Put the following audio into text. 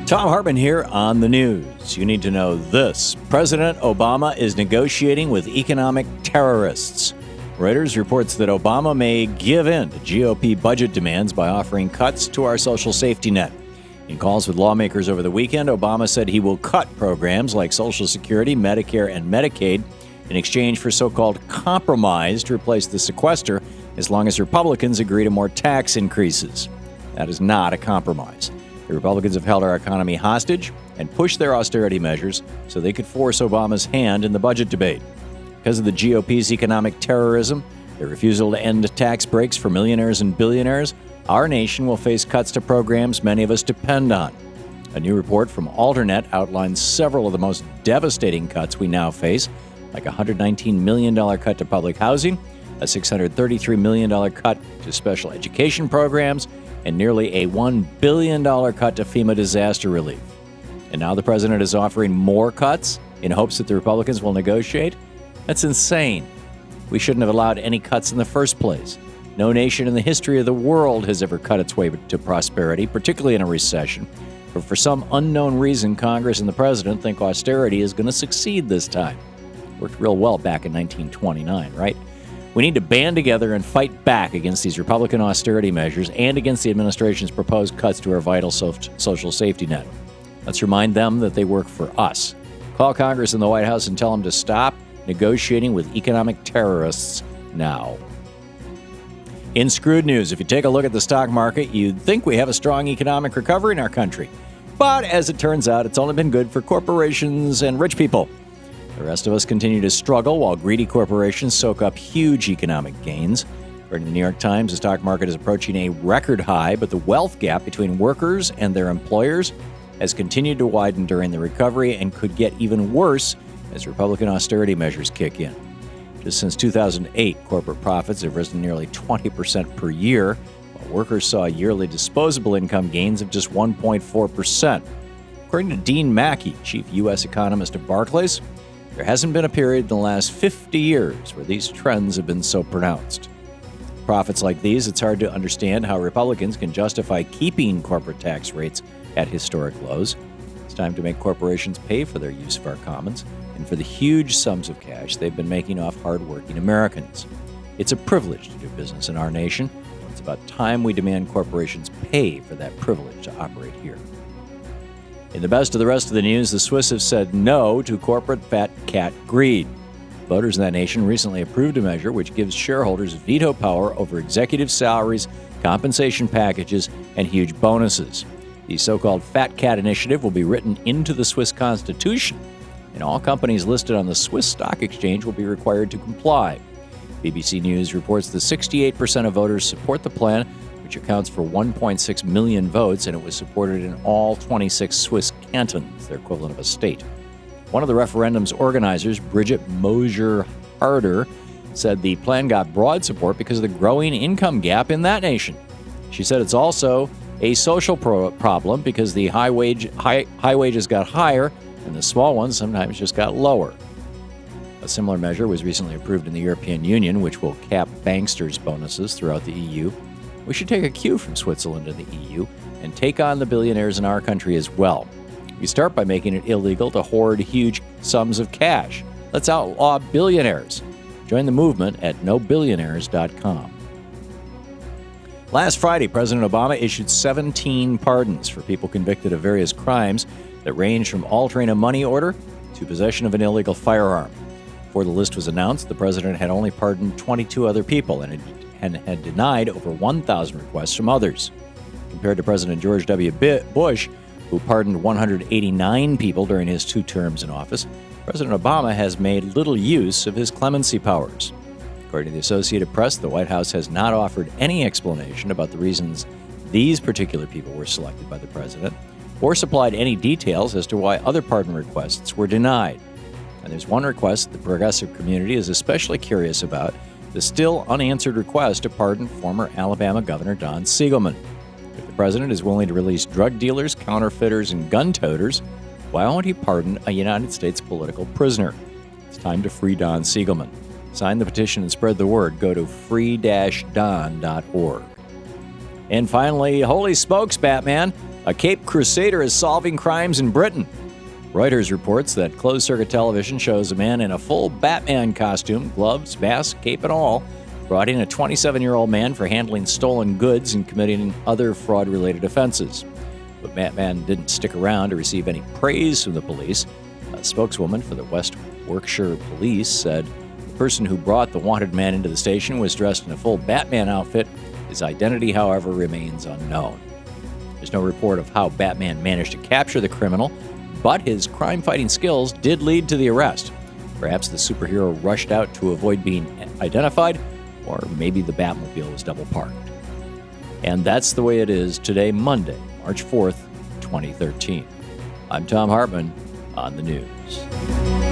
Thom Hartmann here on the news. You need to know this. President Obama is negotiating with economic terrorists. Reuters reports that Obama may give in to GOP budget demands by offering cuts to our social safety net. In calls with lawmakers over the weekend, Obama said he will cut programs like Social Security, Medicare, and Medicaid in exchange for so-called compromise to replace the sequester as long as Republicans agree to more tax increases. That is not a compromise. The Republicans have held our economy hostage and pushed their austerity measures so they could force Obama's hand in the budget debate. Because of the GOP's economic terrorism, their refusal to end tax breaks for millionaires and billionaires, our nation will face cuts to programs many of us depend on. A new report from Alternet outlines several of the most devastating cuts we now face, like a $119 million cut to public housing, a $633 million cut to special education programs, and nearly a $1 billion cut to FEMA disaster relief. And now the president is offering more cuts in hopes that the Republicans will negotiate? That's insane. We shouldn't have allowed any cuts in the first place. No nation in the history of the world has ever cut its way to prosperity, particularly in a recession. But for some unknown reason, Congress and the president think austerity is going to succeed this time. Worked real well back in 1929, right? We need to band together and fight back against these Republican austerity measures and against the administration's proposed cuts to our vital social safety net. Let's remind them that they work for us. Call Congress and the White House and tell them to stop negotiating with economic terrorists now. In Screwed News, if you take a look at the stock market, you'd think we have a strong economic recovery in our country. But as it turns out, it's only been good for corporations and rich people. The rest of us continue to struggle while greedy corporations soak up huge economic gains. According to the New York Times, the stock market is approaching a record high, but the wealth gap between workers and their employers has continued to widen during the recovery and could get even worse as Republican austerity measures kick in. Just since 2008, corporate profits have risen nearly 20% per year, while workers saw yearly disposable income gains of just 1.4%. According to Dean Mackey, chief U.S. economist at Barclays, there hasn't been a period in the last 50 years where these trends have been so pronounced. Profits like these, it's hard to understand how Republicans can justify keeping corporate tax rates at historic lows. It's time to make corporations pay for their use of our commons and for the huge sums of cash they've been making off hardworking Americans. It's a privilege to do business in our nation. It's about time we demand corporations pay for that privilege to operate here. In the best of the rest of the news, the Swiss have said no to corporate fat cat greed. Voters in that nation recently approved a measure which gives shareholders veto power over executive salaries, compensation packages, and huge bonuses. The so-called Fat Cat Initiative will be written into the Swiss Constitution, and all companies listed on the Swiss Stock Exchange will be required to comply. BBC News reports that 68% of voters support the plan, which accounts for 1.6 million votes, and it was supported in all 26 Swiss cantons, their equivalent of a state. One of the referendum's organizers, Bridget Mosier-Harder, said the plan got broad support because of the growing income gap in that nation. She said it's also a social problem because the high wages got higher and the small ones sometimes just got lower. A similar measure was recently approved in the European Union, which will cap banksters' bonuses throughout the EU. We should take a cue from Switzerland and the EU and take on the billionaires in our country as well. We start by making it illegal to hoard huge sums of cash. Let's outlaw billionaires. Join the movement at nobillionaires.com. Last Friday, President Obama issued 17 pardons for people convicted of various crimes that range from altering a money order to possession of an illegal firearm. Before the list was announced, the president had only pardoned 22 other people and had denied over 1,000 requests from others. Compared to President George W. Bush, who pardoned 189 people during his 2 terms in office, President Obama has made little use of his clemency powers. According to the Associated Press, the White House has not offered any explanation about the reasons these particular people were selected by the president, or supplied any details as to why other pardon requests were denied. And there's one request the progressive community is especially curious about, the still unanswered request to pardon former Alabama Governor Don Siegelman. If the president is willing to release drug dealers, counterfeiters, and gun toters, why won't he pardon a United States political prisoner? It's time to free Don Siegelman. Sign the petition and spread the word. Go to free-don.org. And finally, holy smokes, Batman, a Cape Crusader is solving crimes in Britain. Reuters reports that closed-circuit television shows a man in a full Batman costume, gloves, mask, cape, and all, brought in a 27-year-old man for handling stolen goods and committing other fraud-related offenses. But Batman didn't stick around to receive any praise from the police. A spokeswoman for the West Warwickshire Police said the person who brought the wanted man into the station was dressed in a full Batman outfit. His identity, however, remains unknown. There's no report of how Batman managed to capture the criminal, but his crime-fighting skills did lead to the arrest. Perhaps the superhero rushed out to avoid being identified, or maybe the Batmobile was double parked. And that's the way it is today, Monday, March 4th, 2013. I'm Thom Hartmann on the news.